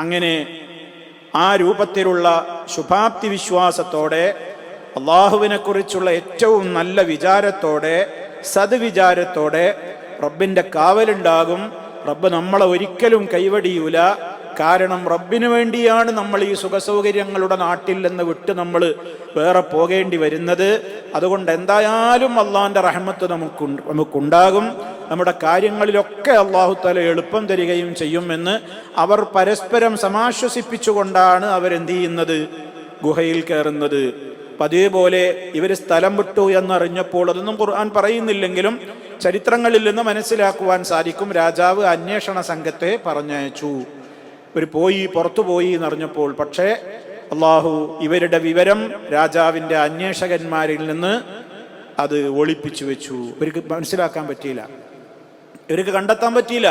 അങ്ങനെ ആ രൂപത്തിലുള്ള ശുഭാപ്തി വിശ്വാസത്തോടെ, അള്ളാഹുവിനെ കുറിച്ചുള്ള ഏറ്റവും നല്ല വിചാരത്തോടെ, സദ്വിചാരത്തോടെ റബ്ബിൻ്റെ കാവലുണ്ടാകും. റബ്ബ് നമ്മളെ ഒരിക്കലും കൈവടിയൂല. കാരണം റബ്ബിനു വേണ്ടിയാണ് നമ്മൾ ഈ സുഖസൗകര്യങ്ങളുടെ നാട്ടിൽ നിന്ന് വിട്ട് നമ്മൾ വേറെ പോകേണ്ടി വരുന്നത്. അതുകൊണ്ട് എന്തായാലും അള്ളാഹിൻ്റെ റഹ്മത്ത് നമുക്കുണ്ടാകും. നമ്മുടെ കാര്യങ്ങളിലൊക്കെ അള്ളാഹു തആല എളുപ്പം തരികയും ചെയ്യുമെന്ന് അവർ പരസ്പരം സമാശ്വസിപ്പിച്ചുകൊണ്ടാണ് അവരെന്ത് ചെയ്യുന്നത്? ഗുഹയിൽ കയറുന്നത്. അപ്പം അതേപോലെ ഇവർ സ്ഥലം വിട്ടു എന്നറിഞ്ഞപ്പോൾ, അതൊന്നും ഖുർആൻ പറയുന്നില്ലെങ്കിലും ചരിത്രങ്ങളിൽ നിന്ന് മനസ്സിലാക്കുവാൻ സാധിക്കും, രാജാവ് അന്വേഷണ സംഘത്തെ പറഞ്ഞയച്ചു. ഇവർ പുറത്തു പോയി എന്നറിഞ്ഞപ്പോൾ, പക്ഷേ അള്ളാഹു ഇവരുടെ വിവരം രാജാവിൻ്റെ അന്വേഷകന്മാരിൽ നിന്ന് അത് ഒളിപ്പിച്ചു വെച്ചു. ഇവർക്ക് മനസ്സിലാക്കാൻ പറ്റിയില്ല, ഇവർക്ക് കണ്ടെത്താൻ പറ്റിയില്ല,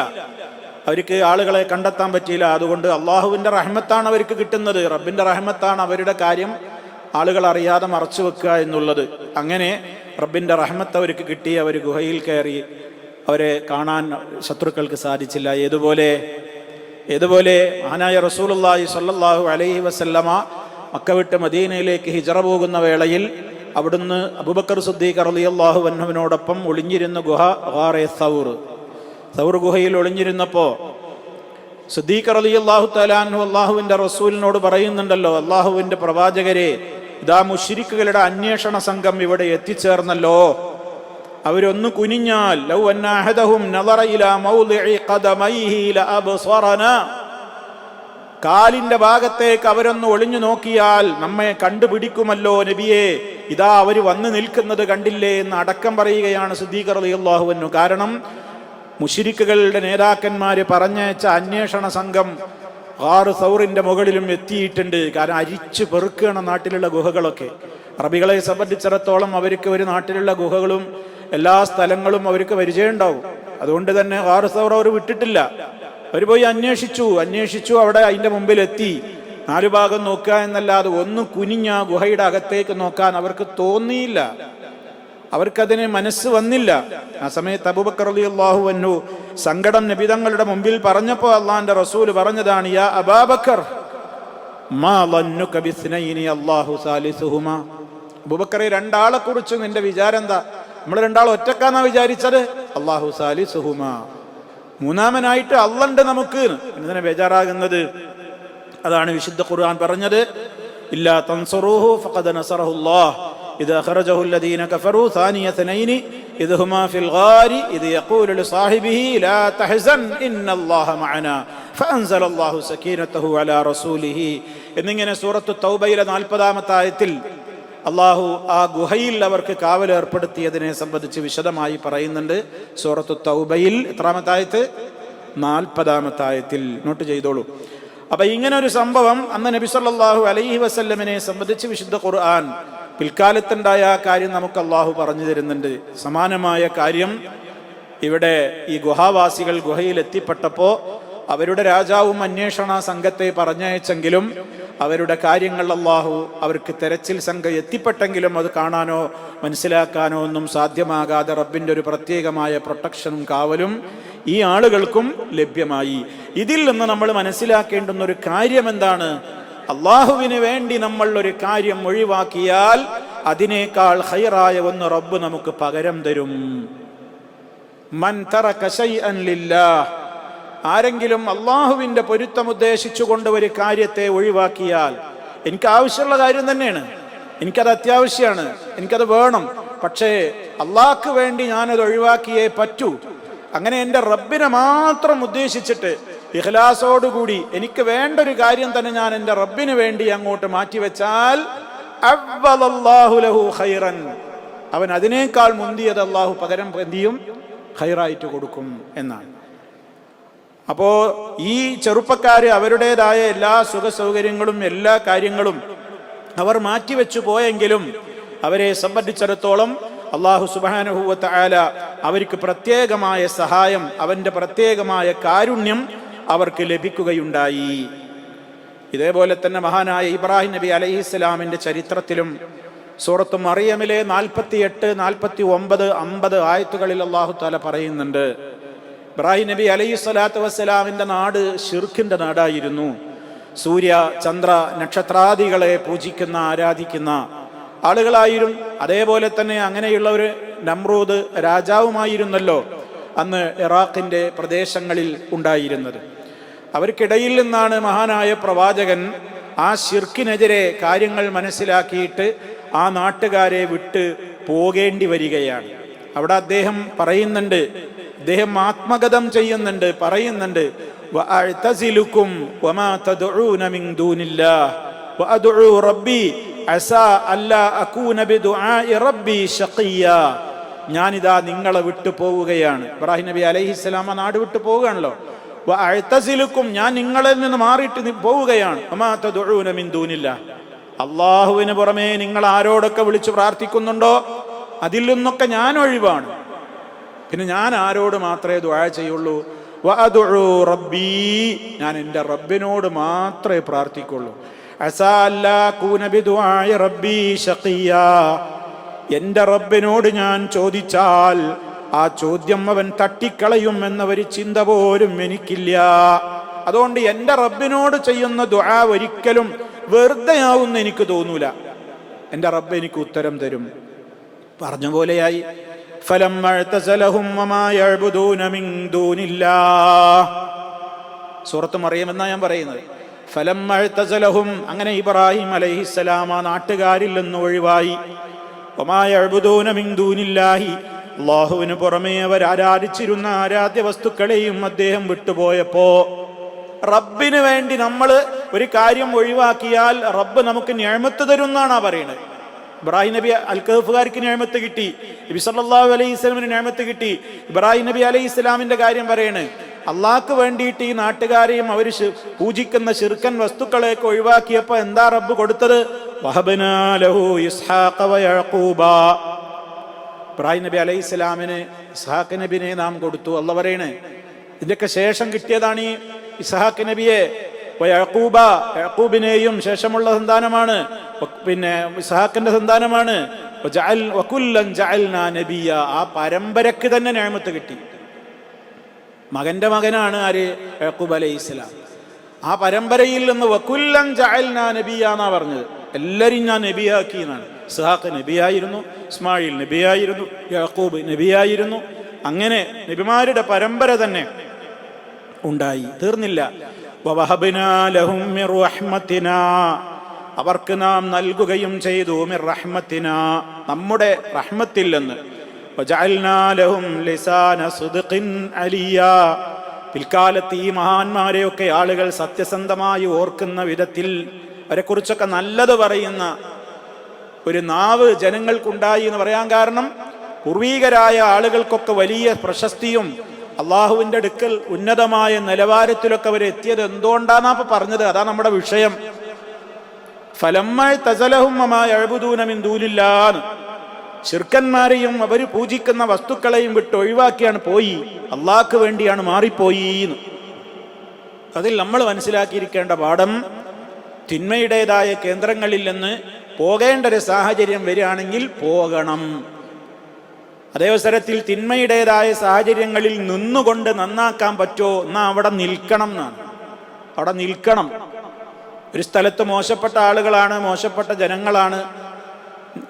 അവർക്ക് ആളുകളെ കണ്ടെത്താൻ പറ്റിയില്ല. അതുകൊണ്ട് അള്ളാഹുവിൻ്റെ റഹ്മത്താണ് അവർക്ക് കിട്ടുന്നത്. റബ്ബിൻ്റെ റഹ്മത്താണ് അവരുടെ കാര്യം ആളുകൾ അറിയാതെ മറച്ചു വെക്കുക എന്നുള്ളത്. അങ്ങനെ റബ്ബിൻ്റെ റഹ്മത്ത് അവർക്ക് കിട്ടി. അവർ ഗുഹയിൽ കയറി. അവരെ കാണാൻ ശത്രുക്കൾക്ക് സാധിച്ചില്ല. ഏതുപോലെ മഹാനായ റസൂലുള്ളാഹി സ്വല്ലല്ലാഹു അലൈഹി വസല്ലമ മക്ക വിട്ട് മദീനയിലേക്ക് ഹിജറ പോകുന്ന വേളയിൽ അവിടുന്ന് അബൂബക്കർ സിദ്ദീഖ് റളിയല്ലാഹു അൻഹുവിനോടൊപ്പം ഒളിഞ്ഞിരുന്ന ഗുഹ ഗാറെ സൗർ ഗുഹയിൽ ഒളിഞ്ഞിരുന്നപ്പോൾ സിദ്ദീഖ് റളിയല്ലാഹു തആല അൻഹു അള്ളാഹുവിൻ്റെ റസൂലിനോട് പറയുന്നുണ്ടല്ലോ, അള്ളാഹുവിൻ്റെ പ്രവാചകരെ, ഇതാ മുശ്രിക്കുകളുടെ അന്വേഷണ സംഘം ഇവിടെ എത്തിച്ചേർന്നല്ലോ. അവരൊന്ന് കുനിഞ്ഞാൽ, ലൗ അന്ന അഹദഹും നദറ ഇലാ മൗദിഇ ഖദമൈഹി ലഅബ്സറനാ, കാലിന്റെ ഭാഗത്തേക്ക് അവരൊന്ന് ഒളിഞ്ഞു നോക്കിയാൽ നമ്മെ കണ്ടുപിടിക്കുമല്ലോ നബിയെ. ഇതാ അവർ വന്നു നിൽക്കുന്നത് കണ്ടില്ലേ എന്ന് അടക്കം പറയുകയാണ് സിദ്ദീഖ് റളിയല്ലാഹു അൻഹു. കാരണം മുശ്രിക്കുകളുടെ നേതാക്കന്മാര് പറഞ്ഞയച്ച അന്വേഷണ സംഘം ഗാറ് സൗറിന്റെ മുകളിലും എത്തിയിട്ടുണ്ട്. കാരണം അരിച്ചു പെറുക്കുകയാണ് നാട്ടിലുള്ള ഗുഹകളൊക്കെ. അറബികളെ സംബന്ധിച്ചിടത്തോളം അവർക്ക് ഒരു നാട്ടിലുള്ള ഗുഹകളും എല്ലാ സ്ഥലങ്ങളും അവർക്ക് പരിചയമുണ്ടാവും. അതുകൊണ്ട് തന്നെ ഗാറ് സൗർ അവർ വിട്ടിട്ടില്ല. അവർ പോയി അന്വേഷിച്ചു. അവിടെ അതിൻ്റെ മുമ്പിൽ എത്തി. 4 ഭാഗം നോക്കുക എന്നല്ലാതെ ഒന്ന് കുനിഞ്ഞ ഗുഹയുടെ അകത്തേക്ക് നോക്കാൻ അവർക്ക് തോന്നിയില്ല, അവർക്കതിന് മനസ്സ് വന്നില്ല. ആ സമയത്ത് അബൂബക്കർ റളിയല്ലാഹു അൻഹു സങ്കടം നബി തങ്ങളുടെ മുമ്പിൽ പറഞ്ഞപ്പോൾ അള്ളാഹിന്റെ റസൂല് പറഞ്ഞതാണ്, യാ അബൂബക്കർ മാ ളന്നുക ബിസ്നൈനി അല്ലാഹു സാലിസുഹുമാ. അബൂബക്കറെ, 2 ആളെ കുറിച്ച് നിന്റെ വിചാരം എന്താ? നമ്മൾ 2 ആൾ ഒറ്റക്കാന്നാ വിചാരിച്ചത്? അല്ലാഹു സാലിസുഹുമാ, 3-മനായിട്ട് അള്ളണ്ട് നമുക്ക്. എന്തിനാ ബേജാറാകുന്നത്? അതാണ് വിശുദ്ധ ഖുർആൻ പറഞ്ഞത്, ഇല്ലാ തൻസുറൂഹു ഫഖദ് നസറഹുല്ലാഹ് إذا أخرجه الذين كفروا ثاني اثنين إذ هما في الغار إذ يقول لصاحبه لا تحزن إن الله معنا فأنزل الله سكينته على رسوله. എന്നിങ്ങനെ സൂറത്തു തൗബയിലെ 40-ാമത്തെ ആയത്തിൽ അള്ളാഹു ആ ഗുഹയിൽ അവർക്ക് കാവൽ ഏർപ്പെടുത്തിയതിനെ സംബന്ധിച്ച് വിശദമായി പറയുന്നുണ്ട്. സൂറത്തു തൗബയിൽ എത്രാമത്തെ ആയത്ത്? 40-ാമത്തെ ആയത്തിൽ. നോട്ട് ചെയ്തോളൂ. അപ്പൊ ഇങ്ങനെ ഒരു സംഭവം അന്ന് നബി സല്ലല്ലാഹു അലൈഹി വസല്ലമിനെ സംബന്ധിച്ച് വിശുദ്ധ ഖുർആൻ പിൽക്കാലത്തുണ്ടായ ആ കാര്യം നമുക്ക് അള്ളാഹു പറഞ്ഞു തരുന്നുണ്ട്. സമാനമായ കാര്യം ഇവിടെ ഈ ഗുഹാവാസികൾ ഗുഹയിൽ എത്തിപ്പെട്ടപ്പോൾ അവരുടെ രാജാവും അന്വേഷണ സംഘത്തെ പറഞ്ഞയച്ചെങ്കിലും അവരുടെ കാര്യങ്ങൾ അള്ളാഹു അവർക്ക് തെരച്ചിൽ സംഘം എത്തിപ്പെട്ടെങ്കിലും അത് കാണാനോ മനസ്സിലാക്കാനോ ഒന്നും സാധ്യമാകാതെ റബ്ബിൻ്റെ ഒരു പ്രത്യേകമായ പ്രൊട്ടക്ഷനും കാവലും ഈ ആളുകൾക്കും ലഭ്യമായി. ഇതിൽ നിന്ന് നമ്മൾ മനസ്സിലാക്കേണ്ടുന്ന ഒരു കാര്യം എന്താണ്? അള്ളാഹുവിന് വേണ്ടി നമ്മൾ ഒരു കാര്യം ഒഴിവാക്കിയാൽ അതിനേക്കാൾ ഖൈറായ ഒന്ന് റബ്ബ് നമുക്ക് പകരം തരും. മൻ തറക ശൈഅൻ ലില്ലാഹ്, ആരെങ്കിലും അള്ളാഹുവിൻ്റെ പൊരുത്തം ഉദ്ദേശിച്ചുകൊണ്ട് ഒരു കാര്യത്തെ ഒഴിവാക്കിയാൽ, എനിക്ക് ആവശ്യമുള്ള കാര്യം തന്നെയാണ്, എനിക്കത് അത്യാവശ്യമാണ്, എനിക്കത് വേണം, പക്ഷേ അള്ളാഹ്ക്ക് വേണ്ടി ഞാനത് ഒഴിവാക്കിയേ പറ്റൂ. അങ്ങനെ എൻ്റെ റബ്ബിനെ മാത്രം ഉദ്ദേശിച്ചിട്ട് ഇഖ്ലാസോടുകൂടി എനിക്ക് വേണ്ട ഒരു കാര്യം തന്നെ ഞാൻ എൻ്റെ റബ്ബിന് വേണ്ടി അങ്ങോട്ട് മാറ്റിവെച്ചാൽ അവ്വലല്ലാഹു ലഹു ഖൈറൻ, അവൻ അതിനേക്കാൾ മുന്തിയത് അള്ളാഹു പകരം എന്തിയും ഖൈറായിട്ട് കൊടുക്കും എന്നാണ്. അപ്പോൾ ഈ ചെറുപ്പക്കാര് അവരുടേതായ എല്ലാ സുഖ സൗകര്യങ്ങളും എല്ലാ കാര്യങ്ങളും അവർ മാറ്റിവെച്ചു പോയെങ്കിലും അവരെ സംബന്ധിച്ചിടത്തോളം അള്ളാഹു സുബ്ഹാനഹു വ തആല അവർക്ക് പ്രത്യേകമായ സഹായം, അവൻ്റെ പ്രത്യേകമായ കാരുണ്യം അവർക്ക് ലഭിക്കുകയുണ്ടായി. ഇതേപോലെ തന്നെ മഹാനായ ഇബ്രാഹിം നബി അലൈഹിസ്സലാമിൻ്റെ ചരിത്രത്തിലും സൂറത്ത് മറിയമിലെ 48, 49, 50 ആയത്തുകളിൽ അള്ളാഹു തആല പറയുന്നുണ്ട്, ഇബ്രാഹിം നബി അലൈഹി സ്വലാത്തു വസ്സലാമിൻ്റെ നാട് ശിർക്കിൻ്റെ നാടായിരുന്നു. സൂര്യ ചന്ദ്ര നക്ഷത്രാദികളെ പൂജിക്കുന്ന ആരാധിക്കുന്ന ആളുകളായിരുന്നു. അതേപോലെ തന്നെ അങ്ങനെയുള്ള ഒരു നമ്രൂദ് രാജാവുമായിരുന്നല്ലോ അന്ന് ഇറാഖിൻ്റെ പ്രദേശങ്ങളിൽ ഉണ്ടായിരുന്നത്. അവർക്കിടയിൽ നിന്നാണ് മഹാനായ പ്രവാചകൻ ആ ശിർക്കിനെതിരെ കാര്യങ്ങൾ മനസ്സിലാക്കിയിട്ട് ആ നാട്ടുകാരെ വിട്ട് പോകേണ്ടി വരികയാണ്. അവിടെ അദ്ദേഹം പറയുന്നുണ്ട്, അദ്ദേഹം ആത്മഗതം ചെയ്യുന്നുണ്ട്, പറയുന്നുണ്ട്, വഅഅ്തസിലുക്കും വമാ തദ്ഊന മിൻ ദൂനില്ലാഹ് വഅദ്ഉ റബ്ബി അസാ അല്ലാ അകൂന ബിദുആഇ റബ്ബി ശഖിയ്യാ. ഞാനിതാ നിങ്ങളെ വിട്ടു പോവുകയാണ്. ഇബ്രാഹിം നബി അലൈഹിസ്സലാം നാട് വിട്ടു പോവുകയാണല്ലോ. വഅഅ്തസിലുക്കും, ഞാൻ നിങ്ങളിൽ നിന്ന് മാറിയിട്ട് പോവുകയാണ്. വമാ തദ്ഊന മിൻ ദൂനില്ലാഹ്, അല്ലാഹുവിന് പുറമേ നിങ്ങൾ ആരോടൊക്കെ വിളിച്ചു പ്രാർത്ഥിക്കുന്നുണ്ടോ അതിൽ നിന്നൊക്കെ ഞാൻ ഒഴിവാണ്. പിന്നെ ഞാൻ ആരോട് മാത്രമേ ദുആ ചെയ്യുള്ളൂ? വഅദ്ഉ റബ്ബി, ഞാൻ എൻ്റെ റബ്ബിനോട് മാത്രമേ പ്രാർത്ഥിക്കുള്ളൂ. അസാ അല്ലാ അകൂന ബിദുആഇ റബ്ബി ശഖിയ്യാ, എൻ്റെ റബ്ബിനോട് ഞാൻ ചോദിച്ചാൽ ആ ചോദ്യം അവൻ തട്ടിക്കളയും എന്നൊരു ചിന്ത പോലും എനിക്കില്ല. അതുകൊണ്ട് എൻ്റെ റബ്ബിനോട് ചെയ്യുന്ന ദുആ ഒരിക്കലും വെറുതെയാവുമെന്ന് എനിക്ക് തോന്നൂല. എൻ്റെ റബ്ബ് എനിക്ക് ഉത്തരം തരും. പറഞ്ഞ പോലെയായി. ഫലമ്മഅ്തസലഹും വമാ യഅ്ബുദൂന മിൻ ദൂനില്ലാഹ്, സൂറത്ത് മറിയം എന്നാ ഞാൻ പറയുന്നത്. ഫലമ്മഅ്തസലഹും, അങ്ങനെ ഇബ്രാഹിം അലൈഹിസ്സലാം ആ നാട്ടുകാരിൽ നിന്ന് ഒഴിവായി. വമാ യഅ്ബുദൂന മിൻ ദൂനില്ലാഹി, അല്ലാഹുവിന് പുറമേ അവർ ആരാധിച്ചിരുന്ന ആരാധ്യ വസ്തുക്കളെയും അദ്ദേഹം വിട്ടുപോയപ്പോ, റബ്ബിന് വേണ്ടി നമ്മൾ ഒരു കാര്യം ഒഴിവാക്കിയാൽ റബ്ബ് നമുക്ക് നിഅമത്ത് തരും എന്നാണ് പറയുന്നത്. ഇബ്രാഹിം നബി അൽ കഹ്ഫുകാർക്ക് നിഅമത്ത് കിട്ടി, നബി സല്ലല്ലാഹു അലൈഹി വസല്ലമന് നിഅമത്ത് കിട്ടി. ഇബ്രാഹിം നബി അലൈഹി ഇസ്ലാമിന്റെ കാര്യം പറയണ്, അള്ളാഹ്ക്ക് വേണ്ടിയിട്ട് ഈ നാട്ടുകാരെയും അവർ പൂജിക്കുന്ന ശിർക്കൻ വസ്തുക്കളെയൊക്കെ ഒഴിവാക്കിയപ്പോൾ എന്താ റബ്ബ് കൊടുത്തത്? വഹബ്നാ ലഹു ഇസ്ഹാഖ വയഅഖൂബ, ഇബ്രാഹിം നബി അലൈഹി ഇസ്ലാമിന് ഇസ്ഹാഖ് നബിനെ നാം കൊടുത്തു. അള്ളാഹ് പറയണ്, ഇതിന്റെയൊക്കെ ശേഷം കിട്ടിയതാണ് ഈ ഇസ്ഹാഖ് നബിയെ. യഅഖൂബ, യഅഖൂബിനെയും ശേഷമുള്ള സന്താനമാണ്, പിന്നെ ഇസ്ഹാഖിന്റെ സന്താനമാണ്. വകുല്ലൻ ജഅൽനാ നബിയ, ആ പരമ്പരക്ക് തന്നെ നിഅമത്ത് കിട്ടി. മകന്റെ മകനാണ് ആര്? യഅഖൂബ് അലൈഹിസ്സലാം. ആ പരമ്പരയിൽ നിന്ന് വകുല്ലൻ ജഅൽനാ നബിയ എന്നാ പറഞ്ഞത്. എല്ലാവരും ഞാൻ നബിയാക്കി എന്നാണ്. ഇസ്ഹാഖ് നബിയായിരുന്നു, ഇസ്മായിൽ നബിയായിരുന്നു, യഅഖൂബ് നബിയായിരുന്നു. അങ്ങനെ നബിമാരുടെ പരമ്പര തന്നെ ഉണ്ടായി, തീർന്നില്ല. വവഹബ്നാ ലഹും മിർ റഹ്മത്തിനാ, അവർക്ക് നാം നൽകുകയും ചെയ്തു, മിർ റഹ്മത്തിനാ, നമ്മുടെ റഹ്മത്തിൽ നിന്ന്. വജഅൽനാ ലഹും ലിസാന സിദ്ഖിൻ അലിയാ, പിൽക്കാലത്ത് ഈ മഹാന്മാരെയൊക്കെ ആളുകൾ സത്യസന്ധമായി ഓർക്കുന്ന വിധത്തിൽ അവരെക്കുറിച്ചൊക്കെ നല്ലത് പറയുന്ന ഒരു നാവ് ജനങ്ങൾക്കുണ്ടായി എന്ന് പറയാൻ കാരണം, പൂർവീകരായ ആളുകൾക്കൊക്കെ വലിയ പ്രശസ്തിയും അള്ളാഹുവിൻ്റെ അടുക്കൽ ഉന്നതമായ നിലവാരത്തിലൊക്കെ അവർ എത്തിയത് എന്തുകൊണ്ടാന്നാ ഇപ്പൊ പറഞ്ഞത്. അതാ നമ്മുടെ വിഷയം. ഫലമ്മഅ്തസലഹും വമാ യഅ്ബുദൂന മിൻ ദൂനില്ലാഹ്, ശിർക്കന്മാരെയും അവർ പൂജിക്കുന്ന വസ്തുക്കളെയും വിട്ട് ഒഴിവാക്കിയാണ് പോയി, അള്ളാഹ്ക്ക് വേണ്ടിയാണ് മാറിപ്പോയി. അതിൽ നമ്മൾ മനസ്സിലാക്കിയിരിക്കേണ്ട പാഠം, തിന്മയുടേതായ കേന്ദ്രങ്ങളിൽ നിന്ന് പോകേണ്ട ഒരു സാഹചര്യം വരികയാണെങ്കിൽ പോകണം. അതേവസരത്തിൽ തിന്മയുടേതായ സാഹചര്യങ്ങളിൽ നിന്നുകൊണ്ട് നന്നാക്കാൻ പറ്റുമോ എന്നാ അവിടെ നിൽക്കണം എന്നാണ്. അവിടെ നിൽക്കണം. ഒരു സ്ഥലത്ത് മോശപ്പെട്ട ആളുകളാണ്, മോശപ്പെട്ട ജനങ്ങളാണ്,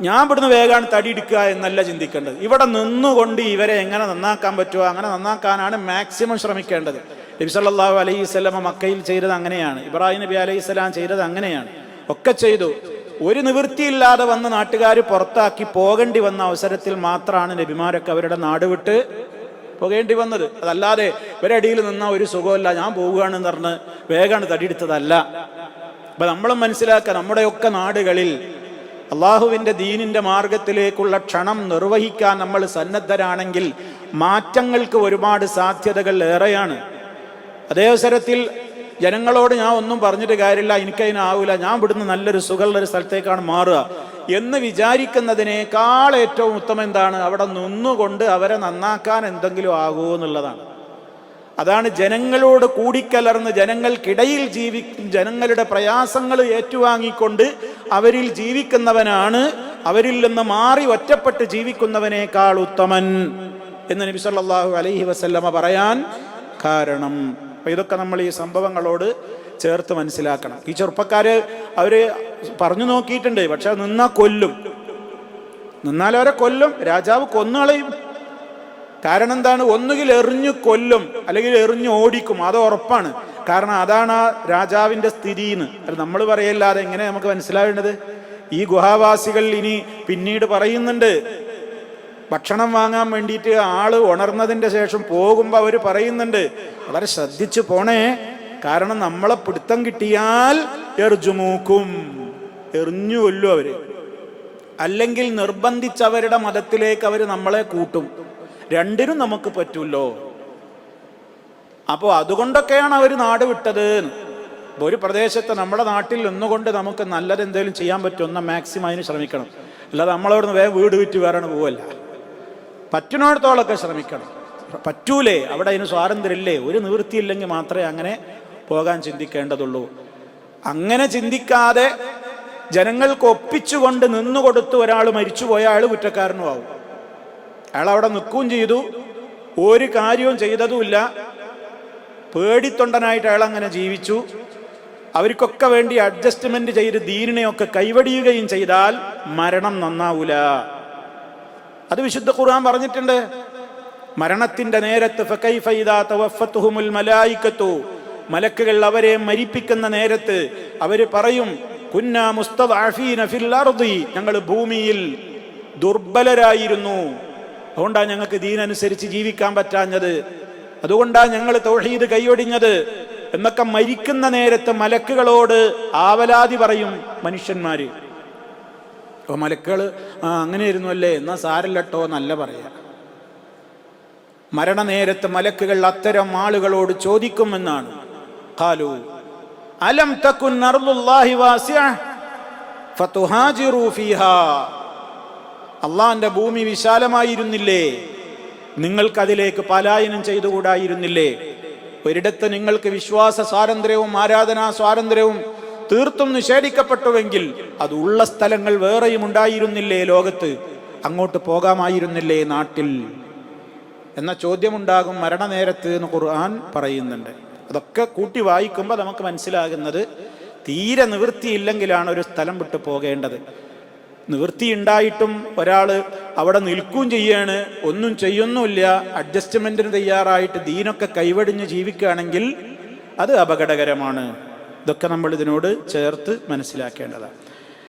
ഞാൻ ഇവിടുന്ന് വേഗമാണ് തടിയെടുക്കുക എന്നല്ല ചിന്തിക്കേണ്ടത്. ഇവിടെ നിന്നുകൊണ്ട് ഇവരെ എങ്ങനെ നന്നാക്കാൻ പറ്റുമോ അങ്ങനെ നന്നാക്കാനാണ് മാക്സിമം ശ്രമിക്കേണ്ടത്. നബി സല്ലല്ലാഹു അലൈഹി വസല്ലം മക്കയിൽ ചെയ്തത് അങ്ങനെയാണ്, ഇബ്രാഹിം നബി അലൈഹി സ്വലാം ചെയ്തത് അങ്ങനെയാണ്, ഒക്കെ ചെയ്തു. ഒരു നിവൃത്തിയില്ലാതെ വന്ന് നാട്ടുകാർ പുറത്താക്കി പോകേണ്ടി വന്ന അവസരത്തിൽ മാത്രമാണ് നബിമാരൊക്കെ അവരുടെ നാട് വിട്ട് പോകേണ്ടി വന്നത്. അതല്ലാതെ ഒരടിയിൽ നിന്ന ഒരു സുഖമല്ല, ഞാൻ പോവുകയാണെന്ന് പറഞ്ഞ് വേഗമാണ് തടിയെടുത്തതല്ല. അപ്പൊ നമ്മളും മനസ്സിലാക്കുക, നമ്മുടെയൊക്കെ നാടുകളിൽ അള്ളാഹുവിൻ്റെ ദീനിൻ്റെ മാർഗത്തിലേക്കുള്ള ക്ഷണം നിർവഹിക്കാൻ നമ്മൾ സന്നദ്ധരാണെങ്കിൽ മാറ്റങ്ങൾക്ക് ഒരുപാട് സാധ്യതകൾ ഏറെയാണ്. അതേ അവസരത്തിൽ ജനങ്ങളോട് ഞാൻ ഒന്നും പറഞ്ഞിട്ട് കാര്യമില്ല, എനിക്കതിനാവില്ല, ഞാൻ ഇവിടുന്ന് നല്ലൊരു സുഖമുള്ളൊരു സ്ഥലത്തേക്കാണ് മാറുക എന്ന് വിചാരിക്കുന്നതിനേക്കാൾ ഏറ്റവും ഉത്തമം എന്താണ്? അവിടെ നിന്നുകൊണ്ട് അവരെ നന്നാക്കാൻ എന്തെങ്കിലും ആകുമോ എന്നുള്ളതാണ്. അതാണ് ജനങ്ങളോട് കൂടിക്കലർന്ന് ജനങ്ങൾക്കിടയിൽ ജനങ്ങളുടെ പ്രയാസങ്ങൾ ഏറ്റുവാങ്ങിക്കൊണ്ട് അവരിൽ ജീവിക്കുന്നവനാണ് അവരിൽ നിന്ന് മാറി ഒറ്റപ്പെട്ട് ജീവിക്കുന്നവനേക്കാൾ ഉത്തമൻ എന്ന് നബി സല്ലല്ലാഹു അലൈഹി വസല്ലമ പറയാൻ കാരണം. അപ്പം ഇതൊക്കെ നമ്മൾ ഈ സംഭവങ്ങളോട് ചേർത്ത് മനസ്സിലാക്കണം. ഈ ചെറുപ്പക്കാര് അവര് പറഞ്ഞു നോക്കിയിട്ടുണ്ട്, പക്ഷെ നിന്നാ കൊല്ലും, നിന്നാലവരെ കൊല്ലും, രാജാവ് കൊന്നുകളയും. കാരണം എന്താണ്? ഒന്നുകിൽ എറിഞ്ഞു കൊല്ലും, അല്ലെങ്കിൽ എറിഞ്ഞു ഓടിക്കും, അത് ഉറപ്പാണ്. കാരണം അതാണ് ആ രാജാവിന്റെ സ്ഥിതിന്ന്. അത് നമ്മൾ പറയല്ലാതെ എങ്ങനെ നമുക്ക് മനസ്സിലാവേണ്ടത്? ഈ ഗുഹാവാസികൾ ഇനി പിന്നീട് പറയുന്നുണ്ട്, ഭക്ഷണം വാങ്ങാൻ വേണ്ടിയിട്ട് ആള് ഉണർന്നതിന്റെ ശേഷം പോകുമ്പോൾ അവർ പറയുന്നുണ്ട്, വളരെ ശ്രദ്ധിച്ചു പോണേ, കാരണം നമ്മളെ പിടുത്തം കിട്ടിയാൽ എറിജുമൂക്കും, എറിഞ്ഞു കൊല്ലും അവര്, അല്ലെങ്കിൽ നിർബന്ധിച്ചവരുടെ മതത്തിലേക്ക് അവർ നമ്മളെ കൂട്ടും. രണ്ടിനും നമുക്ക് പറ്റൂല്ലോ. അപ്പോൾ അതുകൊണ്ടൊക്കെയാണ് അവർ നാട് വിട്ടത്. ഒരു പ്രദേശത്ത് നമ്മുടെ നാട്ടിൽ നിന്നുകൊണ്ട് നമുക്ക് നല്ലത് എന്തെങ്കിലും ചെയ്യാൻ പറ്റും, എന്നാൽ മാക്സിമം അതിന് ശ്രമിക്കണം. അല്ലാതെ നമ്മളവിടുന്ന് വേറെ വീട് വിറ്റ് വേറെ പോവല്ല. പറ്റുന്നിടത്തോളമൊക്കെ ശ്രമിക്കണം. പറ്റൂലേ, അവിടെ അതിന് സ്വാതന്ത്ര്യമില്ലേ, ഒരു നിവൃത്തിയില്ലെങ്കിൽ മാത്രമേ അങ്ങനെ പോകാൻ ചിന്തിക്കേണ്ടതുള്ളൂ. അങ്ങനെ ചിന്തിക്കാതെ ജനങ്ങൾക്ക് ഒപ്പിച്ചുകൊണ്ട് നിന്നുകൊടുത്ത് ഒരാൾ മരിച്ചുപോയ അയാൾ കുറ്റക്കാരനും ആവും. അയാൾ അവിടെ നിൽക്കുകയും ചെയ്തു, ഒരു കാര്യവും ചെയ്തതുമില്ല, പേടിത്തൊണ്ടനായിട്ട് അയാൾ അങ്ങനെ ജീവിച്ചു. അവർക്കൊക്കെ വേണ്ടി അഡ്ജസ്റ്റ്മെന്റ് ചെയ്ത് ദീനിനെയൊക്കെ കൈവടിയുകയും ചെയ്താൽ മരണം നന്നാവൂല. അത് വിശുദ്ധ ഖുർആൻ പറഞ്ഞിട്ടുണ്ട്. മരണത്തിന്റെ നേരത്ത് ഫകൈഫ ഇദാ തവഫത്തുഹുമുൽ മലായികത്തു, മലക്കുകൾ അവരെ മരിപ്പിക്കുന്ന നേരത്ത് അവര് പറയും, കുന്നാ മുസ്തദ്അഫീന ഫിൽ അർദി, ഞങ്ങൾ ഭൂമിയിൽ ദുർബലരായിരുന്നു, അതുകൊണ്ടാണ് ഞങ്ങൾക്ക് ദീനനുസരിച്ച് ജീവിക്കാൻ പറ്റാഞ്ഞത്, അതുകൊണ്ടാണ് ഞങ്ങൾ തൗഹീദ് കൈയൊടിഞ്ഞത് എന്നൊക്കെ മരിക്കുന്ന നേരത്ത് മലക്കുകളോട് ആവലാതി പറയും മനുഷ്യന്മാര്. അപ്പൊ മലക്കുകൾ അങ്ങനെയായിരുന്നു അല്ലേ, എന്നാ സാരല്ലട്ടോ എന്നല്ല പറയാ. മരണനേരത്ത് മലക്കുകൾ അത്തരം ആളുകളോട് ചോദിക്കുമെന്നാണ്. ഖാലു അലം തകുൻ അർളുല്ലാഹി വാസിഅ ഫതുഹാജിറു ഫീഹാ, അള്ളാന്റെ ഭൂമി വിശാലമായിരുന്നില്ലേ, നിങ്ങൾക്കതിലേക്ക് പലായനം ചെയ്തുകൂടായിരുന്നില്ലേ? ഒരിടത്ത് നിങ്ങൾക്ക് വിശ്വാസ സ്വാതന്ത്ര്യവും ആരാധനാ സ്വാതന്ത്ര്യവും തീർത്തും നിഷേധിക്കപ്പെട്ടുവെങ്കിൽ അത് ഉള്ള സ്ഥലങ്ങൾ വേറെയും ഉണ്ടായിരുന്നില്ലേ ലോകത്ത്, അങ്ങോട്ട് പോകാമായിരുന്നില്ലേ നാട്ടിൽ എന്ന ചോദ്യമുണ്ടാകും മരണനേരത്ത് എന്ന് ഖുർആൻ പറയുന്നുണ്ട്. അതൊക്കെ കൂട്ടി വായിക്കുമ്പോൾ നമുക്ക് മനസ്സിലാകുന്നത്, തീരെ നിവൃത്തിയില്ലെങ്കിലാണ് ഒരു സ്ഥലം വിട്ട് പോകേണ്ടത്. നിവൃത്തി ഉണ്ടായിട്ടും ഒരാൾ അവിടെ നിൽക്കുകയും ചെയ്യാണ്, ഒന്നും ചെയ്യുന്നുമില്ല, അഡ്ജസ്റ്റ്മെന്റിന് തയ്യാറായിട്ട് ദീനൊക്കെ കൈവടിഞ്ഞ് ജീവിക്കുകയാണെങ്കിൽ അത് അപകടകരമാണ്. ഇതൊക്കെ നമ്മൾ ഇതിനോട് ചേർത്ത് മനസ്സിലാക്കേണ്ടതാണ്.